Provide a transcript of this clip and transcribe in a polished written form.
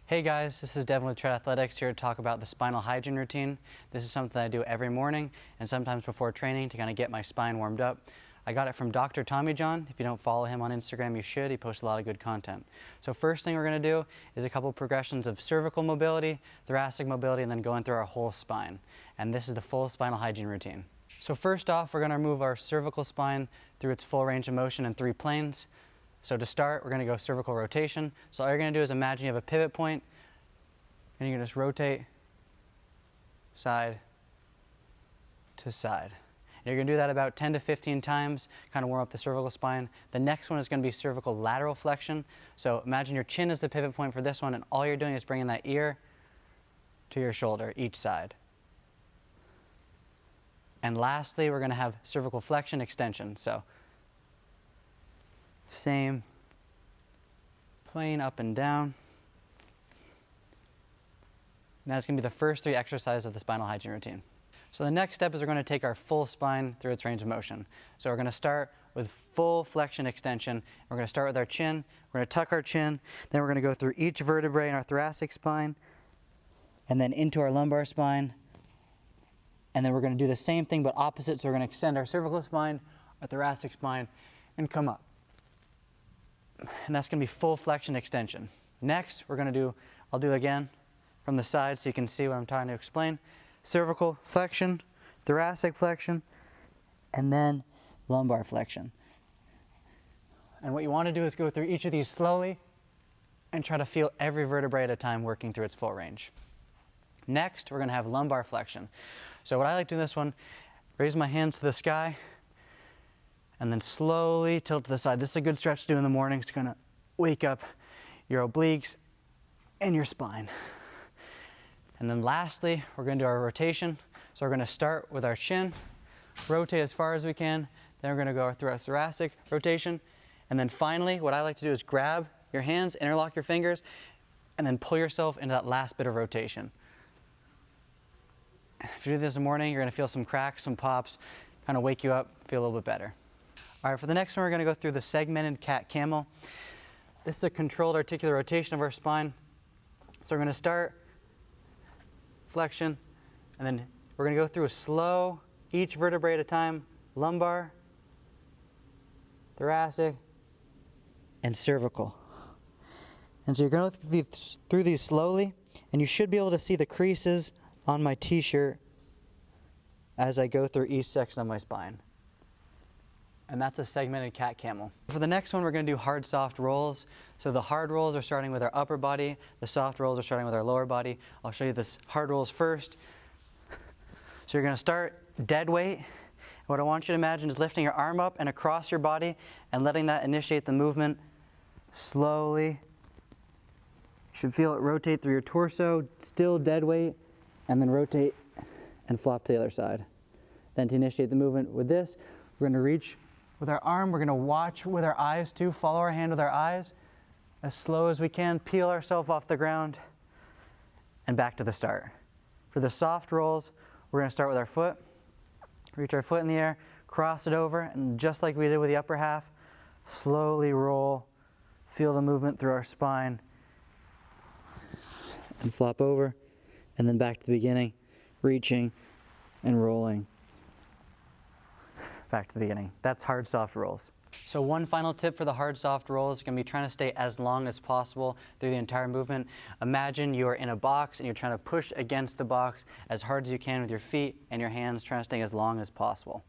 Hey guys, this is Devin with Tread Athletics here to talk about the spinal hygiene routine. This is something I do every morning and sometimes before training to kind of get my spine warmed up. I got it from Dr. Tommy John. If you don't follow him on Instagram, you should. He posts a lot of good content. So first thing we're going to do is a couple progressions of cervical mobility, thoracic mobility, and then going through our whole spine. And this is the full spinal hygiene routine. So first off, we're going to move our cervical spine through its full range of motion in 3 planes. So to start, we're going to go cervical rotation. So all you're going to do is imagine you have a pivot point, and you're going to just rotate side to side. And you're going to do that about 10 to 15 times, kind of warm up the cervical spine. The next one is going to be cervical lateral flexion. So imagine your chin is the pivot point for this one, and all you're doing is bringing that ear to your shoulder, each side. And lastly, we're going to have cervical flexion extension. So same plane up and down. And that's going to be the first 3 exercises of the spinal hygiene routine. So the next step is we're going to take our full spine through its range of motion. So we're going to start with full flexion extension. We're going to start with our chin. We're going to tuck our chin. Then we're going to go through each vertebrae in our thoracic spine and then into our lumbar spine. And then we're going to do the same thing but opposite. So we're going to extend our cervical spine, our thoracic spine, and come up. And that's going to be full flexion extension. Next, we're going to do, I'll do again from the side so you can see what I'm trying to explain. Cervical flexion, thoracic flexion, and then lumbar flexion. And what you want to do is go through each of these slowly and try to feel every vertebrae at a time working through its full range. Next, we're going to have lumbar flexion. So what I like to do in this one, raise my hands to the sky, and then slowly tilt to the side. This is a good stretch to do in the morning. It's going to wake up your obliques and your spine. And then lastly, we're going to do our rotation. So we're going to start with our chin, rotate as far as we can. Then we're going to go through our thoracic rotation. And then finally, what I like to do is grab your hands, interlock your fingers, and then pull yourself into that last bit of rotation. If you do this in the morning, you're going to feel some cracks, some pops, kind of wake you up, feel a little bit better. All right, for the next one, we're going to go through the segmented cat-camel. This is a controlled articular rotation of our spine. So we're going to start flexion, and then we're going to go through a slow, each vertebrae at a time, lumbar, thoracic, and cervical. And so you're going to go through these slowly, and you should be able to see the creases on my t-shirt as I go through each section of my spine. And that's a segmented cat-camel. For the next one, we're going to do hard, soft rolls. So the hard rolls are starting with our upper body. The soft rolls are starting with our lower body. I'll show you this hard rolls first. So you're going to start dead weight. What I want you to imagine is lifting your arm up and across your body and letting that initiate the movement slowly. You should feel it rotate through your torso, still dead weight, and then rotate and flop to the other side. Then to initiate the movement with this, we're going to reach with our arm. We're going to watch with our eyes too, follow our hand with our eyes as slow as we can, peel ourselves off the ground, and back to the start. For the soft rolls, we're going to start with our foot, reach our foot in the air, cross it over, and just like we did with the upper half, slowly roll, feel the movement through our spine, and flop over, and then back to the beginning, reaching and rolling. Back to the beginning. That's hard, soft rolls. So one final tip for the hard, soft rolls is going to be trying to stay as long as possible through the entire movement. Imagine you are in a box and you're trying to push against the box as hard as you can with your feet and your hands, trying to stay as long as possible.